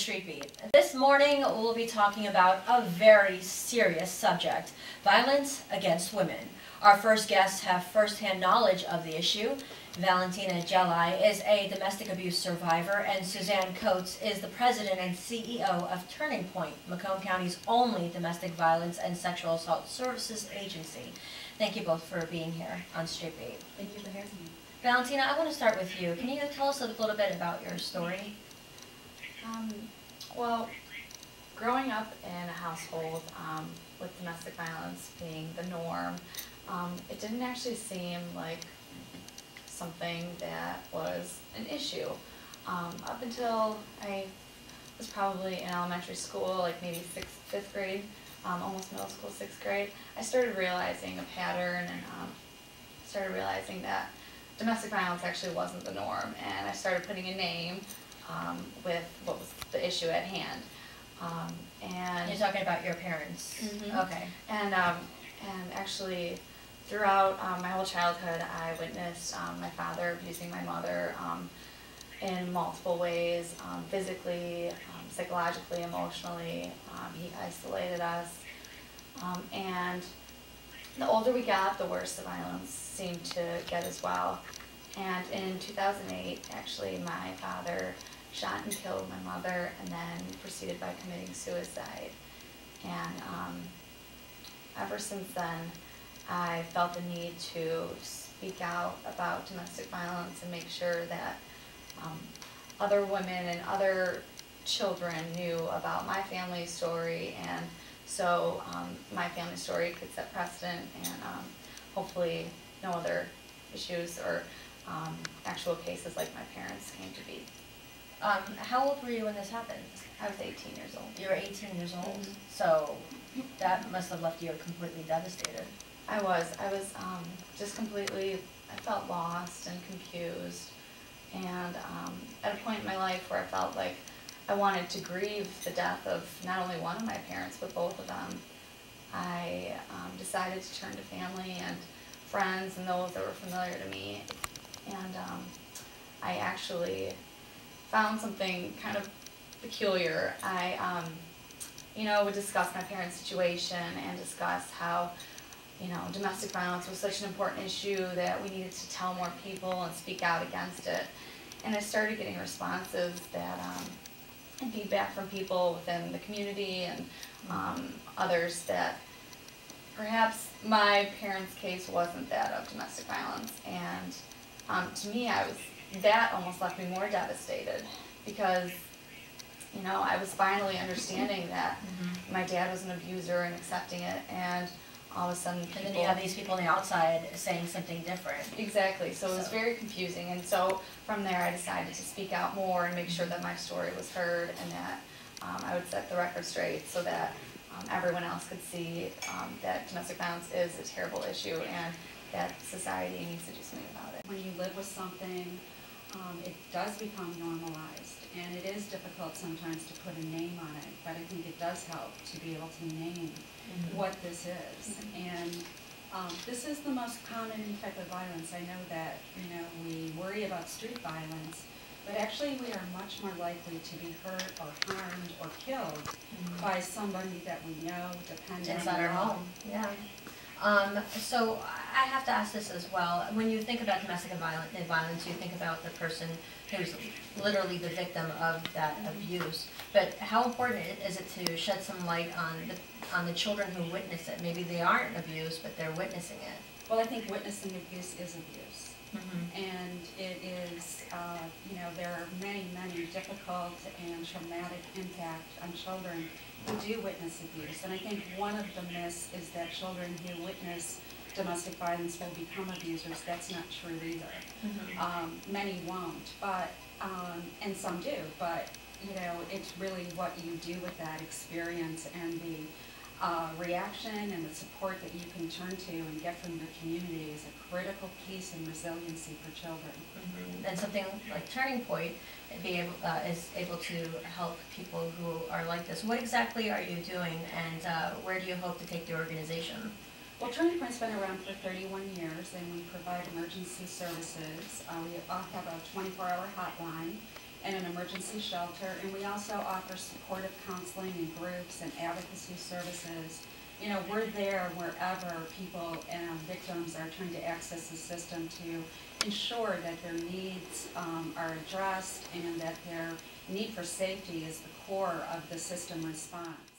Street Beat. This morning we'll be talking about a very serious subject, violence against women. Our first guests have first-hand knowledge of the issue. Valentina Djelaj is a domestic abuse survivor, and Suzanne is the president and CEO of Turning Point, Macomb County's only domestic violence and sexual assault services agency. Thank you both for being here on Street Beat. Thank you for having me. Valentina, I want to start with you. Can you tell us a little bit about your story? Well, growing up in a household with domestic violence being the norm, it didn't actually seem like something that was an issue. Up until I was probably in elementary school, like maybe fifth grade, almost middle school, 6th grade, I started realizing a pattern and started realizing that domestic violence actually wasn't the norm, and I started putting a name with what was the issue at hand. And you're talking about your parents. Mm-hmm. Okay. And actually, throughout my whole childhood, I witnessed my father abusing my mother in multiple ways, physically, psychologically, emotionally. He isolated us. And the older we got, the worse the violence seemed to get as well. And in 2008, actually, my father shot and killed my mother and then proceeded by committing suicide. And ever since then, I felt the need to speak out about domestic violence and make sure that other women and other children knew about my family's story, and so my family's story could set precedent and hopefully no other issues or actual cases like my parents came to be. How old were you when this happened? I was 18 years old. You were 18 years old? Mm-hmm. So that must have left you completely devastated. I was just completely, I felt lost and confused, and at a point in my life where I felt like I wanted to grieve the death of not only one of my parents, but both of them, I decided to turn to family and friends and those that were familiar to me, and I actually found something kind of peculiar. I would discuss my parents' situation and discuss how domestic violence was such an important issue that we needed to tell more people and speak out against it. And I started getting responses that, and feedback from people within the community and others that perhaps my parents' case wasn't that of domestic violence. And to me, that almost left me more devastated because, I was finally understanding that my dad was an abuser and accepting it, and all of a sudden and then you have these people on the outside saying something different. Exactly. So it was very confusing, and so from there I decided to speak out more and make sure that my story was heard, and that I would set the record straight so that everyone else could see that domestic violence is a terrible issue and that society needs to do something about it. When you live with something, it does become normalized, and it is difficult sometimes to put a name on it, but I think it does help to be able to name what this is. And this is the most common type of violence. I know that we worry about street violence, but actually we are much more likely to be hurt or harmed or killed by somebody that we know, depending inside our home. Yeah. So I have to ask this as well. When you think about domestic violence, you think about the person who's literally the victim of that abuse. But how important is it to shed some light on the children who witness it? Maybe they aren't abused, but they're witnessing it. Well, I think witnessing abuse is abuse. And it is, there are many, many difficult and traumatic impacts on children who do witness abuse. And I think one of the myths is that children who witness domestic violence will become abusers. That's not true either. Many won't, but and some do. But it's really what you do with that experience and the reaction and the support that you can turn to and get from the community is a critical piece in resiliency for children. And something like Turning Point is able to help people who are like this. What exactly are you doing, and where do you hope to take the organization? Well, Turning Point's been around for 31 years, and we provide emergency services. We have a 24-hour hotline, and an emergency shelter, and we also offer supportive counseling and groups and advocacy services. You know, we're there wherever people and victims are trying to access the system to ensure that their needs are addressed and that their need for safety is the core of the system response.